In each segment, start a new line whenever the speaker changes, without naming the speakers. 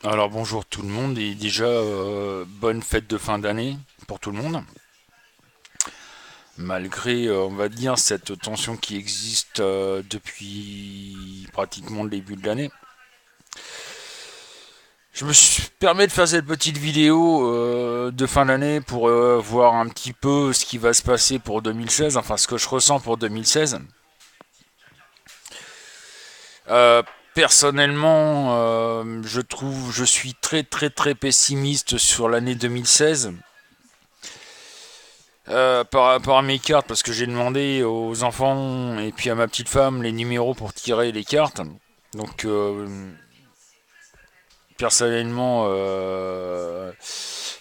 Alors bonjour tout le monde et déjà bonne fête de fin d'année pour tout le monde. Malgré on va dire cette tension qui existe depuis pratiquement le début de l'année. Je me permets de faire cette petite vidéo de fin d'année pour voir un petit peu ce qui va se passer pour 2016, enfin ce que je ressens pour 2016. Euh, Personnellement, je suis très très très pessimiste sur l'année 2016. Par rapport à mes cartes, parce que j'ai demandé aux enfants et puis à ma petite femme les numéros pour tirer les cartes. Donc, personnellement,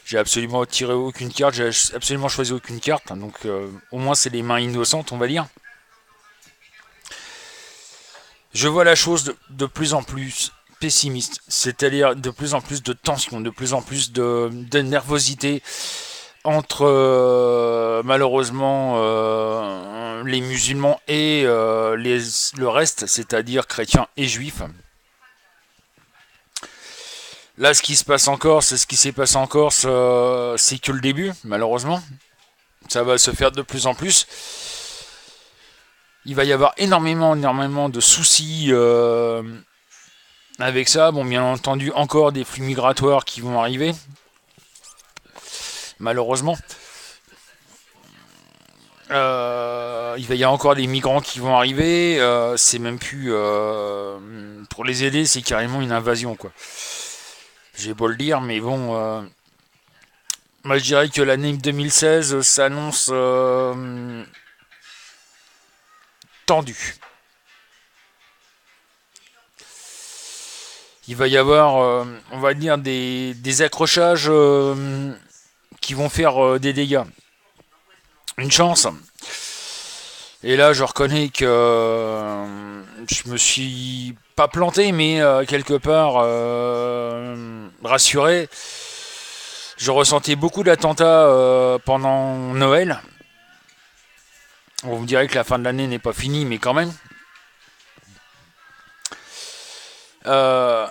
j'ai absolument tiré aucune carte, j'ai absolument choisi aucune carte. Donc, au moins, c'est les mains innocentes, on va dire. Je vois la chose de plus en plus pessimiste, c'est-à-dire de plus en plus de tension, de plus en plus de nervosité entre malheureusement les musulmans et le reste, c'est-à-dire chrétiens et juifs. Là, ce qui se passe en Corse, c'est ce qui s'est passé en Corse, c'est que le début, malheureusement. Ça va se faire de plus en plus. Il va y avoir énormément de soucis avec ça. Bon, bien entendu, encore des flux migratoires qui vont arriver, malheureusement. Il va y avoir encore des migrants qui vont arriver. C'est même plus pour les aider, c'est carrément une invasion, quoi. J'ai beau le dire, mais bon, moi je dirais que l'année 2016 s'annonce tendue. Il va y avoir, on va dire, des accrochages qui vont faire des dégâts. Une chance. Et là, je reconnais que je me suis pas planté, mais quelque part rassuré. Je ressentais beaucoup d'attentats pendant Noël. On vous dirait que la fin de l'année n'est pas finie, mais quand même. Euh,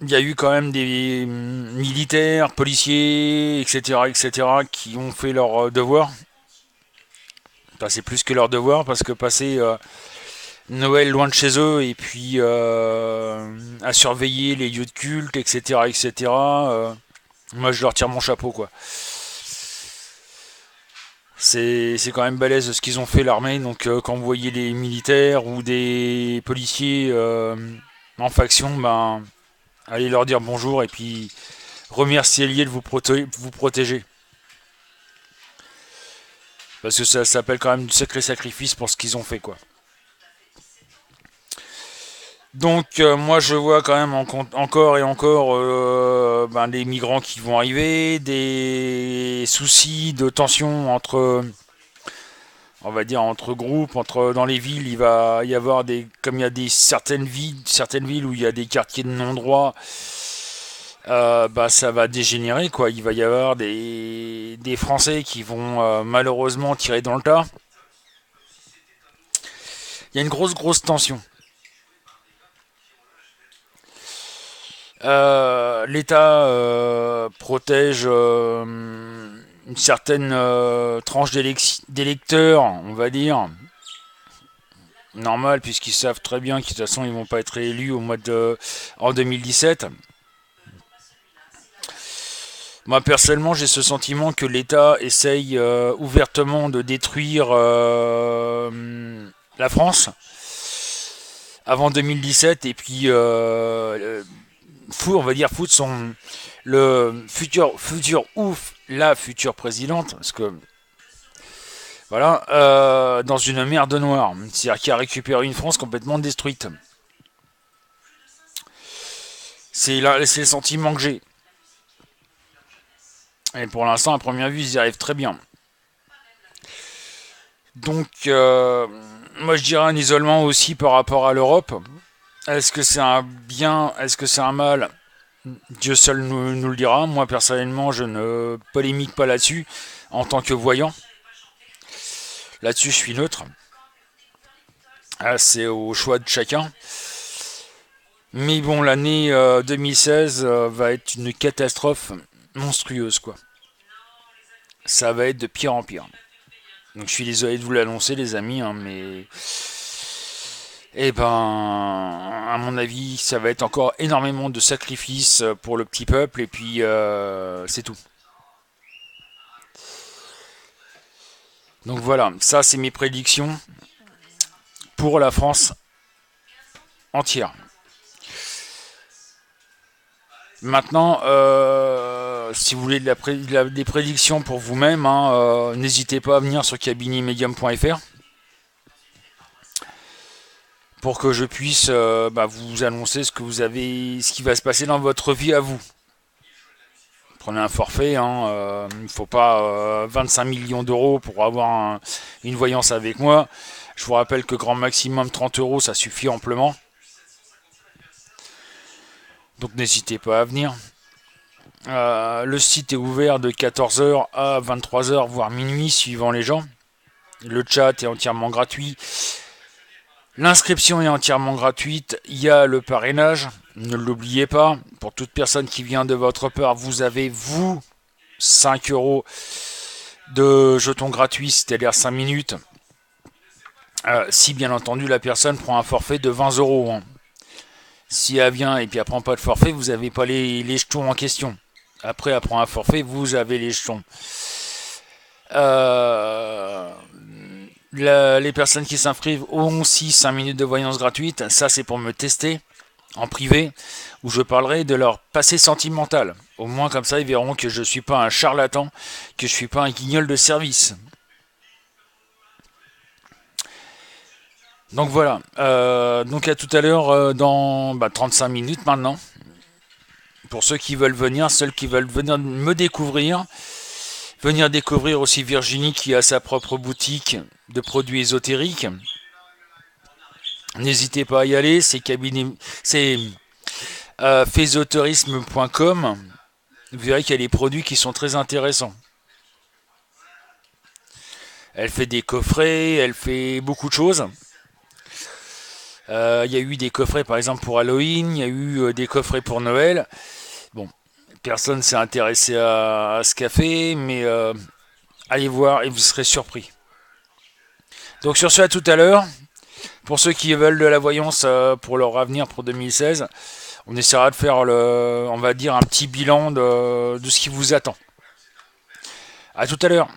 Il y a eu quand même des militaires, policiers, etc., qui ont fait leur devoir. Enfin, c'est plus que leur devoir, parce que passer Noël loin de chez eux et puis à surveiller les lieux de culte, etc., moi, je leur tire mon chapeau, quoi. C'est quand même balèze ce qu'ils ont fait l'armée. Donc quand vous voyez les militaires ou des policiers en faction, ben allez leur dire bonjour et puis remerciez-les de vous protéger. Parce que ça s'appelle quand même du sacré sacrifice pour ce qu'ils ont fait, quoi. Donc moi je vois quand même encore et encore ben, des migrants qui vont arriver, des soucis de tension entre on va dire entre groupes, entre dans les villes, il va y avoir des comme il y a des certaines villes où il y a des quartiers de non-droit, bah ça va dégénérer quoi. Il va y avoir des Français qui vont malheureusement tirer dans le tas. Il y a une grosse tension. L'État protège une certaine tranche d'électeurs, on va dire, normal, puisqu'ils savent très bien que de toute façon ils vont pas être élus en 2017. Moi personnellement, j'ai ce sentiment que l'État essaye ouvertement de détruire la France avant 2017 et puis on va dire foutre son le futur ouf la future présidente parce que voilà dans une merde noire, c'est-à-dire qui a récupéré une France complètement détruite. C'est le sentiment que j'ai. Et pour l'instant, à première vue, ils y arrivent très bien. Donc, moi, je dirais un isolement aussi par rapport à l'Europe. Est-ce que c'est un bien, est-ce que c'est un mal? Dieu seul nous le dira. Moi, personnellement, je ne polémique pas là-dessus en tant que voyant. Là-dessus, je suis neutre. Ah, c'est au choix de chacun. Mais bon, l'année 2016 va être une catastrophe monstrueuse, quoi. Ça va être de pire en pire. Donc je suis désolé de vous l'annoncer, les amis, hein, mais à mon avis, ça va être encore énormément de sacrifices pour le petit peuple, et puis c'est tout. Donc voilà, ça c'est mes prédictions pour la France entière. Maintenant, si vous voulez des prédictions pour vous-même, hein, n'hésitez pas à venir sur cabinetmedium.fr pour que je puisse vous annoncer ce qui va se passer dans votre vie à vous. Prenez un forfait, hein, il ne faut pas 25 millions d'euros pour avoir une voyance avec moi. Je vous rappelle que grand maximum 30 euros, ça suffit amplement. Donc n'hésitez pas à venir. Le site est ouvert de 14h à 23h, voire minuit, suivant les gens. Le chat est entièrement gratuit. L'inscription est entièrement gratuite. Il y a le parrainage. Ne l'oubliez pas. Pour toute personne qui vient de votre part, vous avez, 5 euros de jetons gratuits, c'est-à-dire 5 minutes. Si bien entendu la personne prend un forfait de 20 euros. Hein. Si elle vient et puis elle prend pas de forfait, vous n'avez pas les jetons en question. Après, elle prend un forfait, vous avez les jetons. Les personnes qui s'inscrivent auront aussi 5 minutes de voyance gratuite. Ça, c'est pour me tester en privé, où je parlerai de leur passé sentimental. Au moins, comme ça, ils verront que je ne suis pas un charlatan, que je ne suis pas un guignol de service. Donc voilà. Donc à tout à l'heure, dans 35 minutes maintenant. Pour ceux qui veulent venir, ceux qui veulent venir me découvrir. Venir découvrir aussi Virginie qui a sa propre boutique de produits ésotériques. N'hésitez pas à y aller, c'est faisoterisme.com. Vous verrez qu'il y a des produits qui sont très intéressants. Elle fait des coffrets, elle fait beaucoup de choses. Il y a eu des coffrets par exemple pour Halloween, il y a eu des coffrets pour Noël. Bon, personne s'est intéressé à ce café, mais allez voir et vous serez surpris. Donc sur ce, à tout à l'heure. Pour ceux qui veulent de la voyance pour leur avenir pour 2016, on essaiera de faire on va dire un petit bilan de ce qui vous attend. À tout à l'heure.